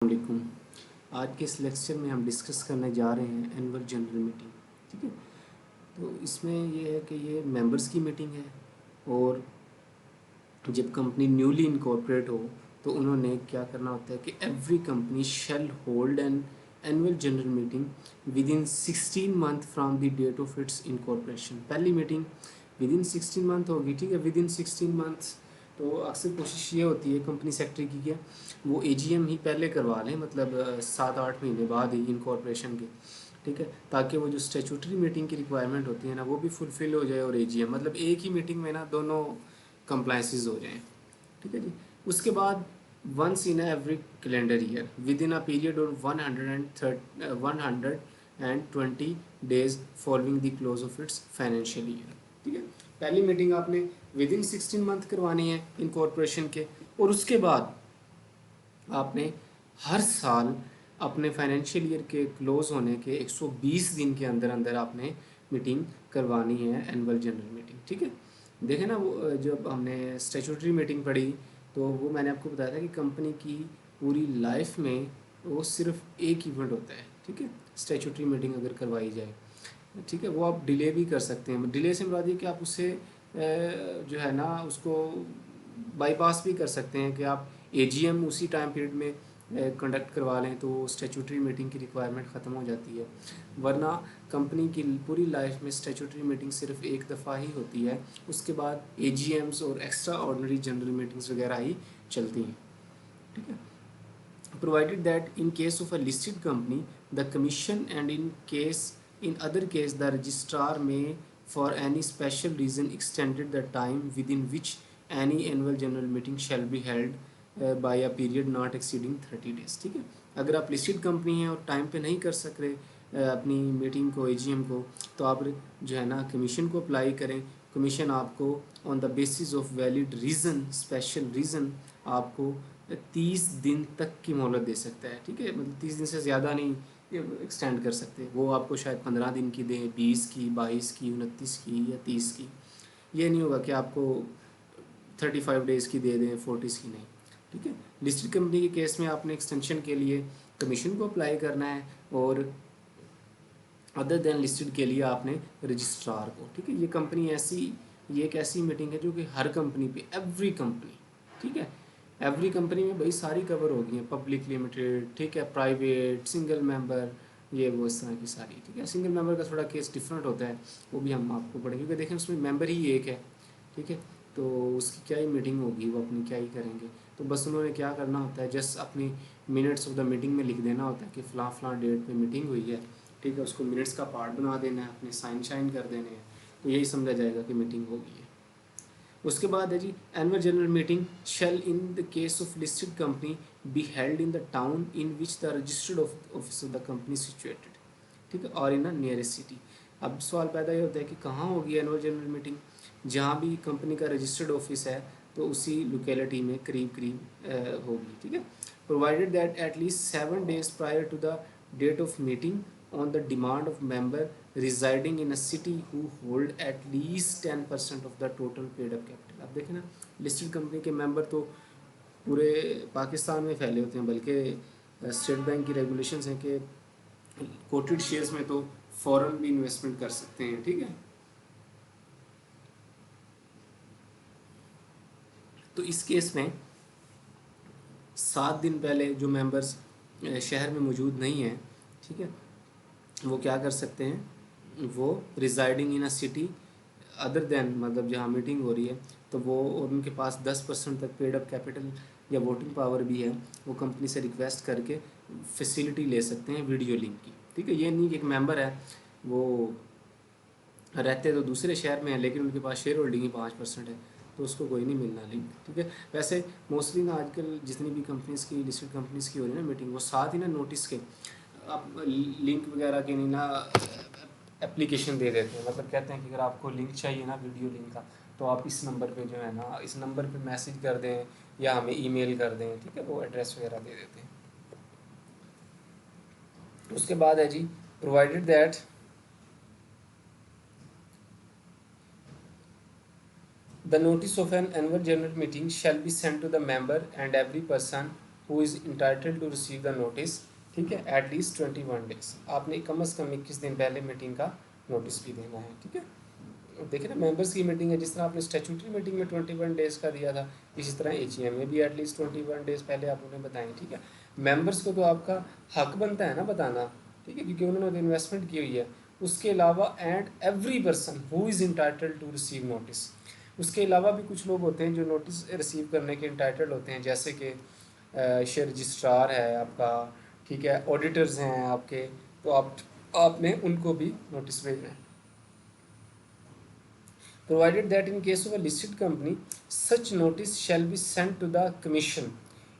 वालेकुम। आज के इस लेक्चर में हम डिस्कस करने जा रहे हैं एनुअल जनरल मीटिंग। ठीक है, तो इसमें ये है कि ये मेंबर्स की मीटिंग है और जब कंपनी न्यूली इनकॉर्पोरेट हो तो उन्होंने क्या करना होता है कि every company shall hold an annual general meeting within 16 month from the date of its incorporation. पहली मीटिंग विद इन 16 मंथ होगी। ठीक है, विद इन 16 मंथ। तो अक्सर कोशिश ये होती है कंपनी सेक्रेटरी की कि वो एजीएम ही पहले करवा लें, मतलब 7-8 महीने बाद ही इनकॉर्पोरेशन के। ठीक है, ताकि वो जो स्टैट्यूटरी मीटिंग की रिक्वायरमेंट होती है ना वो भी फुलफिल हो जाए और एजीएम मतलब एक ही मीटिंग में ना दोनों कंप्लाइंसेस हो जाएं। ठीक है जी। उसके बाद once in every calendar year within a period और 120 days following the close of its financial year. ठीक है, पहली मीटिंग आपने विद इन 16 मंथ करवानी है इनकॉर्पोरेशन के, और उसके बाद आपने हर साल अपने फाइनेंशियल ईयर के क्लोज होने के 120 दिन के अंदर अंदर आपने मीटिंग करवानी है, एनुअल जनरल मीटिंग। ठीक है, देखें ना वो जब हमने स्टैट्यूटरी मीटिंग पढ़ी तो वो मैंने आपको बताया था कि कंपनी की पूरी लाइफ में वो सिर्फ एक इवेंट होता है। ठीक है, स्टैट्यूटरी मीटिंग अगर करवाई जाए, ठीक है, वो आप डिले भी कर सकते हैं। डिले से मुराद ये कि आप उससे जो है ना उसको बाईपास भी कर सकते हैं कि आप एजीएम उसी टाइम पीरियड में कंडक्ट करवा लें तो स्टैट्यूटरी मीटिंग की रिक्वायरमेंट ख़त्म हो जाती है। वरना कंपनी की पूरी लाइफ में स्टैट्यूटरी मीटिंग सिर्फ एक दफ़ा ही होती है, उसके बाद एजीएम्स और एक्स्ट्रा ऑर्डिनरी जनरल मीटिंग्स वगैरह ही चलती हैं। ठीक है, provided that in case of a listed company the commission and in other case the registrar may for any special reason extended the time within which any annual general meeting shall be held by a period not exceeding 30 days। ठीक है, अगर आप listed company हैं और time पे नहीं कर सक रहे अपनी मीटिंग को, एजीएम को, तो आप जो है ना कमीशन को अप्लाई करें। कमीशन आपको on the basis of valid reason, special reason आपको 30 दिन तक की मोहलत दे सकता है। ठीक है, मतलब 30 दिन से ज़्यादा नहीं एक्सटेंड कर सकते। वो आपको शायद 15 दिन की दें, 20 की, 22 की, 29 की या 30 की। ये नहीं होगा कि आपको 35 डेज़ की दे दें, 40 की नहीं। ठीक है, लिस्टेड कंपनी के केस में आपने एक्सटेंशन के लिए कमीशन को अप्लाई करना है और अदर देन लिस्टेड के लिए आपने रजिस्ट्रार को। ठीक है, ये कंपनी ऐसी, ये एक ऐसी मीटिंग है जो कि हर कंपनी पे, एवरी कंपनी, ठीक है, एवरी कंपनी में भाई सारी कवर होगी हैं, पब्लिक लिमिटेड, ठीक है, प्राइवेट, सिंगल मेंबर, ये वो इस तरह की सारी। ठीक है, सिंगल मेंबर का थोड़ा केस डिफरेंट होता है, वो भी हम आपको पढ़ेंगे क्योंकि देखें उसमें मेंबर ही एक है। ठीक है, तो उसकी क्या ही मीटिंग होगी, वो अपनी क्या ही करेंगे। तो बस उन्होंने क्या करना होता है, जस्ट अपनी मिनट्स ऑफ द मीटिंग में लिख देना होता है कि फ़लाँ फ़लाँ डेट पे मीटिंग हुई है। ठीक है, उसको मिनट्स का पार्ट बना देना है, अपने साइन शाइन कर देने हैं, तो यही समझा जाएगा कि मीटिंग हो गई है। उसके बाद है जी annual general meeting shall in the case of listed company be held in the town in which the registered office of the company situated. ठीक है, और इन अ नियरेस्ट सिटी। अब सवाल पैदा ये होता है कि कहाँ होगी एनुअल जनरल मीटिंग। जहाँ भी कंपनी का रजिस्टर्ड ऑफिस है तो उसी लोकेलिटी में करीब करीब होगी। ठीक है, provided that at least 7 days prior to the date of meeting on the demand of member residing in a city who hold at least 10% of the total paid up capital। अब देखें ना, लिस्टेड कंपनी के member तो पूरे पाकिस्तान में फैले होते हैं, बल्कि स्टेट बैंक की रेगुलेशंस हैं कि कोटेड शेयर्स में तो फॉरेन भी इन्वेस्टमेंट कर सकते हैं। ठीक है, तो इस केस में 7 दिन पहले जो मेंबर्स शहर में मौजूद नहीं हैं, ठीक है, वो क्या कर सकते हैं, वो रिजाइडिंग इन अ सिटी अदर देन, मतलब जहाँ मीटिंग हो रही है, तो वो और उनके पास 10% तक पेड अप कैपिटल या वोटिंग पावर भी है, वो कंपनी से रिक्वेस्ट करके फैसिलिटी ले सकते हैं वीडियो लिंक की। ठीक है, ये नहीं कि एक मेंबर है वो रहते तो दूसरे शहर में है लेकिन उनके पास शेयर होल्डिंग ही 5% है, तो उसको कोई नहीं मिलना लिंक। ठीक है, वैसे मोस्टली ना आजकल जितनी भी कंपनीज़ की, लिस्टेड कंपनीज़ की हो रही है ना मीटिंग, वो साथ ही ना नोटिस के आप लिंक वगैरह के नहीं ना एप्लीकेशन दे देते हैं। मतलब कहते हैं कि अगर आपको लिंक चाहिए ना वीडियो लिंक का, तो आप इस नंबर पे जो है ना, इस नंबर पे मैसेज कर दें या हमें ईमेल कर दें। ठीक है, वो एड्रेस वगैरह दे देते हैं। उसके बाद है जी provided that the notice of an annual general meeting shall be sent to the member and every person who is entitled to receive the notice, ठीक है, एटलीस्ट 21 डेज। आपने कम से कम 21 दिन पहले मीटिंग का नोटिस भी देना है, ठीक है। देखिए ना, मेंबर्स की मीटिंग है, जिस तरह आपने स्टैट्यूटरी मीटिंग में 21 डेज़ का दिया था, इसी तरह एजीएम में भी एटलीस्ट 21 डेज़ पहले आप उन्हें बताएं, ठीक है। मेंबर्स को तो आपका हक बनता है ना बताना, ठीक है, क्योंकि उन्होंने तो इन्वेस्टमेंट की हुई है। उसके अलावा and every person who is entitled to receive notice, उसके अलावा भी कुछ लोग होते हैं जो नोटिस रिसीव करने के इंटाइटल्ड होते हैं, जैसे कि शेयर रजिस्ट्रार है आपका, ठीक है, ऑडिटर्स हैं आपके, तो आपने उनको भी नोटिस भेजना है। Provided that in case of a listed company, such notice shall be sent to the commission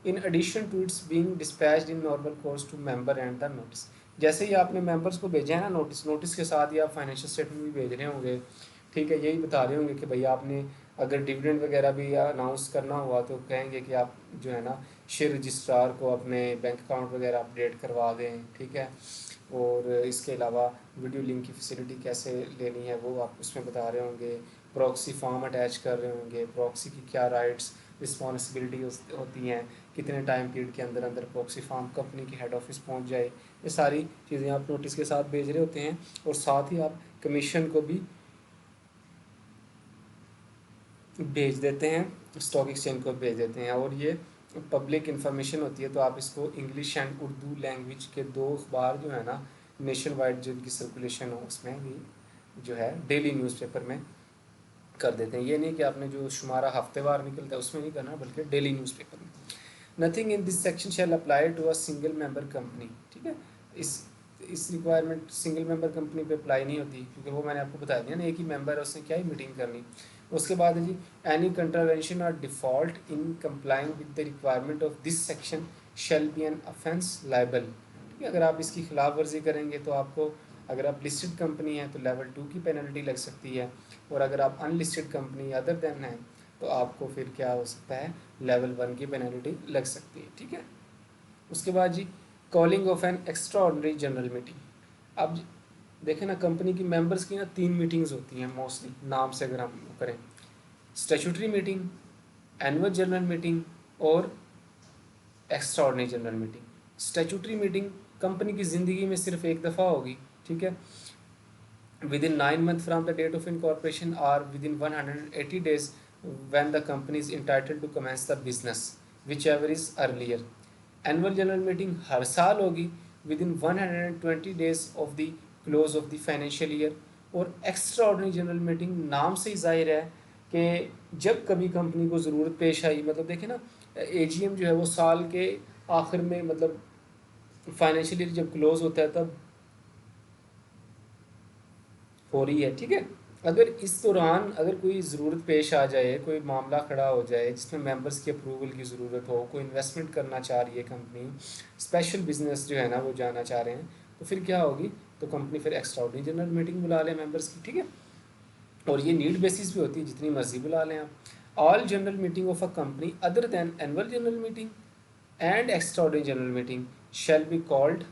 in addition to its being dispatched in normal course to member and the notice। जैसे ही आपने members को भेजा है ना notice, notice के साथ ही आप financial statement भी भेज रहे होंगे, ठीक है, यही बता रहे होंगे कि भाई आपने अगर डिविडेंड वगैरह भी अनाउंस करना हुआ तो कहेंगे कि आप जो है ना शेयर रजिस्ट्रार को अपने बैंक अकाउंट वगैरह अपडेट करवा दें, ठीक है। और इसके अलावा वीडियो लिंक की फैसिलिटी कैसे लेनी है वो आप उसमें बता रहे होंगे, प्रॉक्सी फॉर्म अटैच कर रहे होंगे, प्रॉक्सी की क्या राइट्स रिस्पॉन्सिबिलिटी होती हैं, कितने टाइम पीरियड के अंदर अंदर प्रॉक्सी फॉर्म कंपनी के हेड ऑफिस पहुंच जाए, ये सारी चीज़ें आप नोटिस के साथ भेज रहे होते हैं। और साथ ही आप कमीशन को भी भेज देते हैं, स्टॉक एक्सचेंज को भेज देते हैं। और ये पब्लिक इन्फॉर्मेशन होती है, तो आप इसको इंग्लिश एंड उर्दू लैंग्वेज के 2 अखबार जो है ना नेशन वाइड जिनकी सर्कुलेशन हो उसमें भी जो है डेली न्यूज़पेपर में कर देते हैं। ये नहीं कि आपने जो शुमारा हफ्तेवार निकलता है उसमें नहीं करना, बल्कि डेली न्यूज़पेपर में। Nothing in this section shall apply to a single member company, ठीक है। इस रिक्वायरमेंट सिंगल मेंबर कंपनी पे अप्लाई नहीं होती, क्योंकि वो मैंने आपको बता दिया ना, एक ही मेंबर है, उसने क्या ही मीटिंग करनी। उसके बाद है जी, एनी कंट्रावेंशन और default in complying with the requirement of this section shall be an offence liable, ठीक है। अगर आप इसकी खिलाफ वर्जी करेंगे तो आपको, अगर आप लिस्टेड कंपनी है तो लेवल 2 की पेनल्टी लग सकती है, और अगर आप अनलिस्टेड कंपनी अदर देन है तो आपको फिर क्या हो सकता है, लेवल 1 की पेनल्टी लग सकती है, ठीक है। उसके बाद जी, calling of an extraordinary general meeting. अब देखें ना, कंपनी की मेंबर्स की ना 3 मीटिंग्स होती हैं मोस्टली, नाम से अगर हम करें, statutory meeting, annual general meeting और extraordinary general meeting. Statutory meeting company की ज़िंदगी में सिर्फ एक दफ़ा होगी, ठीक है, within 9 months from the date of incorporation or within 180 days when the company is entitled to commence the business, whichever is earlier। Annual general meeting हर साल होगी within 120 days of the close of the financial year. और extraordinary general meeting नाम से ही जाहिर है कि जब कभी कंपनी को ज़रूरत पेश आई, मतलब देखें ना, एजीएम जो है वो साल के आखिर में, मतलब फाइनेंशियल ईयर जब क्लोज होता है तब हो रही है, ठीक है। अगर इस दौरान अगर कोई ज़रूरत पेश आ जाए, कोई मामला खड़ा हो जाए जिसमें मेंबर्स की अप्रूवल की ज़रूरत हो, कोई इन्वेस्टमेंट करना चाह रही है कंपनी, स्पेशल बिजनेस जो है ना वो जाना चाह रहे हैं, तो फिर क्या होगी, तो कंपनी फिर एक्स्ट्रा ऑर्डिनरी जनरल मीटिंग बुला लें मेंबर्स की, ठीक है। और ये नीड बेसिस पे होती है, जितनी मर्जी बुला लें आप। All general meeting of a company other than annual general meeting and extra ordinary general meeting shall be called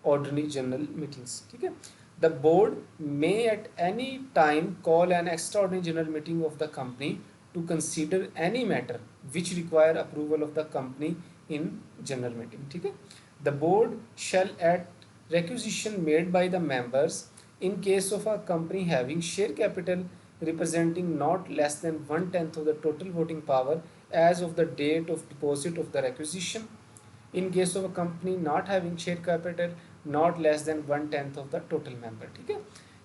ordinary general meetings, ठीक है। The board may at any time call an extraordinary general meeting of the company to consider any matter which require approval of the company in general meeting, ठीक है। The board shall at requisition made by the members in case of a company having share capital representing not less than 1/10 of the total voting power as of the date of deposit of the requisition, in case of a company not having share capital not less than 1/10 of the total member, ठीक है।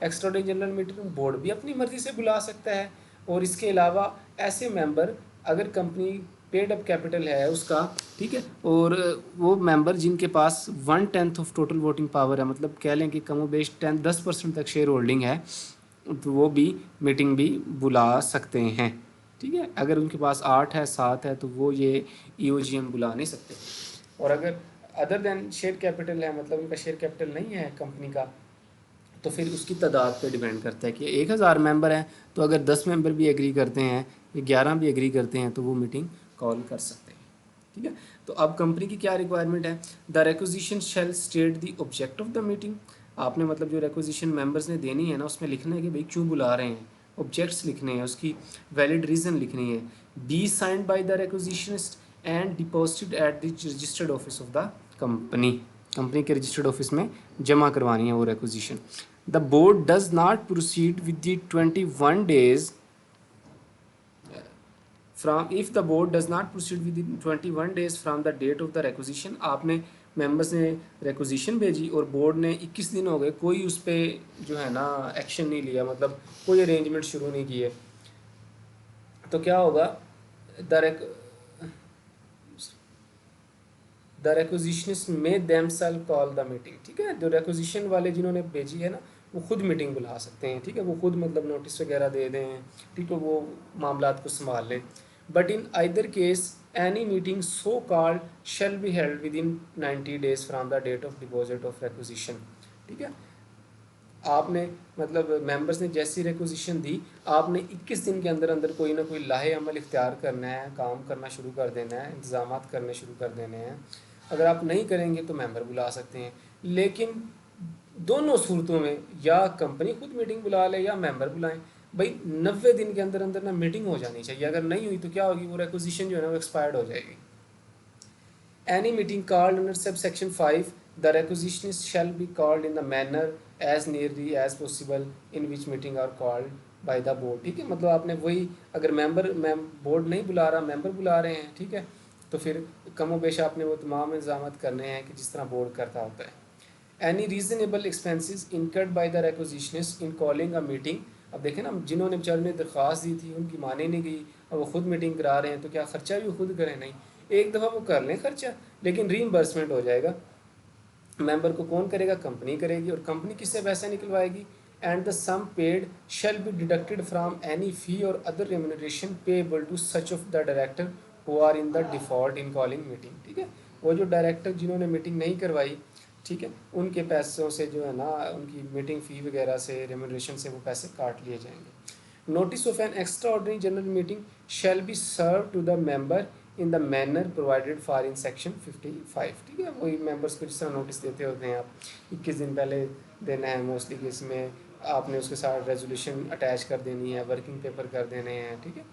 Extraordinary general meeting board भी अपनी मर्जी से बुला सकता है। और इसके अलावा ऐसे मेंबर, अगर कंपनी पेड अप कैपिटल है उसका, ठीक है, और वो मेंबर जिनके पास 1/10 ऑफ टोटल वोटिंग पावर है, मतलब कह लें कि कमोबेश 10% तक शेयर होल्डिंग है, तो वो भी मीटिंग भी बुला सकते हैं, ठीक है। अगर उनके पास 8 है 7 है तो वो ये ईओजीएम बुला नहीं सकते। और अगर अदर देन शेयर कैपिटल है, मतलब उनका शेयर कैपिटल नहीं है कंपनी का, तो फिर उसकी तादाद पे डिपेंड करता है कि 1000 मेंबर हैं तो अगर 10 मेंबर भी एग्री करते हैं या 11 भी एग्री करते हैं तो वो मीटिंग कॉल कर सकते हैं, ठीक है। तो अब कंपनी की क्या रिक्वायरमेंट है, the requisition shall state the object of the meeting. आपने मतलब जो रिक्विजिशन मेंबर्स ने देनी है ना उसमें लिखना है कि भाई क्यों बुला रहे हैं, ऑब्जेक्ट्स लिखने हैं, उसकी वैलिड रीज़न लिखनी है। Be signed by the requisitionist and deposited at the registered office of the company. Company के रजिस्टर्ड ऑफिस में जमा करवानी है वो requisition. The board does not proceed with the 21 days from if the board does not proceed within 21 days from the date of the requisition. आपने members ने requisition भेजी और बोर्ड ने 21 दिन हो गए, कोई उस पर जो है ना एक्शन नहीं लिया, मतलब कोई अरेंजमेंट शुरू नहीं किए, तो क्या होगा, द रिक्विजिशनिस्ट में देमसेल्फ कॉल द मीटिंग। ठीक है, जो रिक्विजिशन वाले जिन्होंने भेजी है ना, वो खुद मीटिंग बुला सकते हैं। ठीक है, वो खुद मतलब नोटिस वगैरह दे दें, ठीक है, वो मामलात को संभाल लें। But in either case any meeting so called shall be held within 90 days from the date of deposit of requisition. ठीक है, आपने मतलब मेंबर्स ने जैसी रिक्विजिशन दी, आपने 21 दिन के अंदर अंदर कोई ना कोई लाहे अमल इख्तियार करना है, काम करना शुरू कर देना है, इंतजाम करने शुरू कर देने हैं। अगर आप नहीं करेंगे तो मेंबर बुला सकते हैं, लेकिन दोनों सूरतों में या कंपनी खुद मीटिंग बुला ले या मेंबर बुलाएं। भाई 90 दिन के अंदर अंदर ना मीटिंग हो जानी चाहिए, अगर नहीं हुई तो क्या होगी, वो रिक्विजिशन जो है ना वो एक्सपायर्ड हो जाएगी। Any meeting called under subsection 5, the requisitionist shall be called in the manner as nearly as possible in which meeting are called by the board। ठीक है, मतलब आपने वही, अगर बोर्ड नहीं बुला रहा, मेंबर बुला रहे हैं, ठीक है, तो फिर कमो बेश आपने वो तमाम इंतजाम करने हैं कि जिस तरह बोर्ड करता होता है। Any reasonable expenses incurred by the requisitionist in calling a meeting. अब देखें ना, जिन्होंने बेचारे ने दरख्वास्त दी थी उनकी माने नहीं गई, अब वो खुद मीटिंग करा रहे हैं, तो क्या ख़र्चा भी खुद करें? नहीं, एक दफ़ा वो कर लें खर्चा, लेकिन रीइंबर्समेंट हो जाएगा। मेंबर को कौन करेगा? कंपनी करेगी, और कंपनी किससे पैसा निकलवाएगी? And the sum paid shall be deducted from any fee और other remuneration payable to such of the director who are in the default in calling meeting. ठीक है, वो जो डायरेक्टर जिन्होंने मीटिंग नहीं करवाई, ठीक है, उनके पैसों से जो है ना, उनकी मीटिंग फ़ी वगैरह से, रेम्यूनरेशन से वो पैसे काट लिए जाएंगे। Notice of an extraordinary general meeting shall be serve to the member in the manner provided for in section 55। ठीक है, वही मेंबर्स को जिस तरह नोटिस देते होते हैं आप, 21 दिन पहले देना है मोस्टली, कि इसमें आपने उसके साथ रेजोल्यूशन अटैच कर देनी है, वर्किंग पेपर कर देने हैं। ठीक है,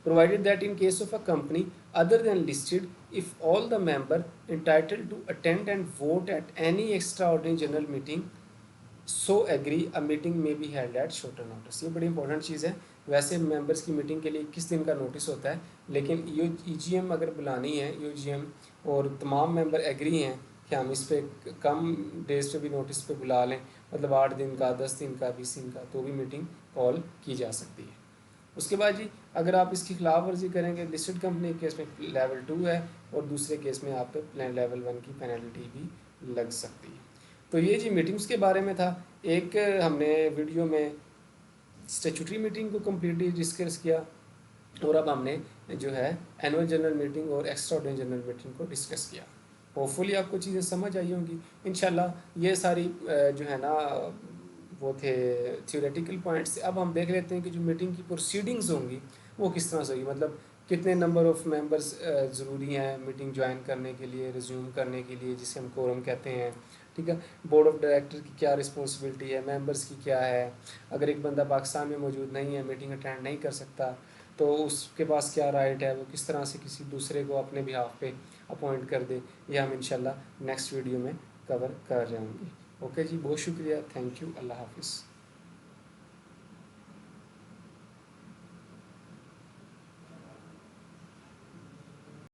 provided that in case of a company other than listed, if all the member entitled to attend and vote at any extraordinary general meeting so agree, a meeting may be held at shorter notice। ये बड़ी important चीज़ है। वैसे members की meeting के लिए 21 दिन का notice होता है, लेकिन ये EGM अगर बुलानी है, UGM, और तमाम मेंबर एग्री हैं कि हम इस पर कम डेज पे भी नोटिस पे बुला लें, मतलब 8 दिन का, 10 दिन का, 20 दिन का, तो भी मीटिंग कॉल की जा सकती है। उसके बाद जी, अगर आप इसकी खिलाफ वर्जी करेंगे, लिस्टेड कंपनी के केस में लेवल 2 है, और दूसरे केस में आप पे लेवल 1 की पेनल्टी भी लग सकती है। तो ये जी मीटिंग्स के बारे में था। एक हमने वीडियो में स्टैट्यूटरी मीटिंग को कम्प्लीटली डिस्कस किया, और अब हमने जो है एनुअल जनरल मीटिंग और एक्स्ट्राऑर्डिनरी जनरल मीटिंग को डिस्कस किया। होपफुली आपको चीज़ें समझ आई होंगी इंशाल्लाह। ये सारी जो है ना वो थे थियोरेटिकल पॉइंट्स। अब हम देख लेते हैं कि जो मीटिंग की प्रोसीडिंग्स होंगी वो किस तरह से होगी, मतलब कितने नंबर ऑफ़ मेंबर्स ज़रूरी हैं मीटिंग ज्वाइन करने के लिए, रिज्यूम करने के लिए, जिसे हम कोरम कहते हैं। ठीक है, बोर्ड ऑफ डायरेक्टर की क्या रिस्पॉन्सिबिलिटी है, मेंबर्स की क्या है, अगर एक बंदा पाकिस्तान में मौजूद नहीं है, मीटिंग अटेंड नहीं कर सकता, तो उसके पास क्या राइट है, वो किस तरह से किसी दूसरे को अपने बिहाफ पे अपॉइंट कर दे। ये हम इंशाल्लाह नेक्स्ट वीडियो में कवर कर रहे होंगे। ओके जी, बहुत शुक्रिया, थैंक यू, अल्लाह हाफिज़।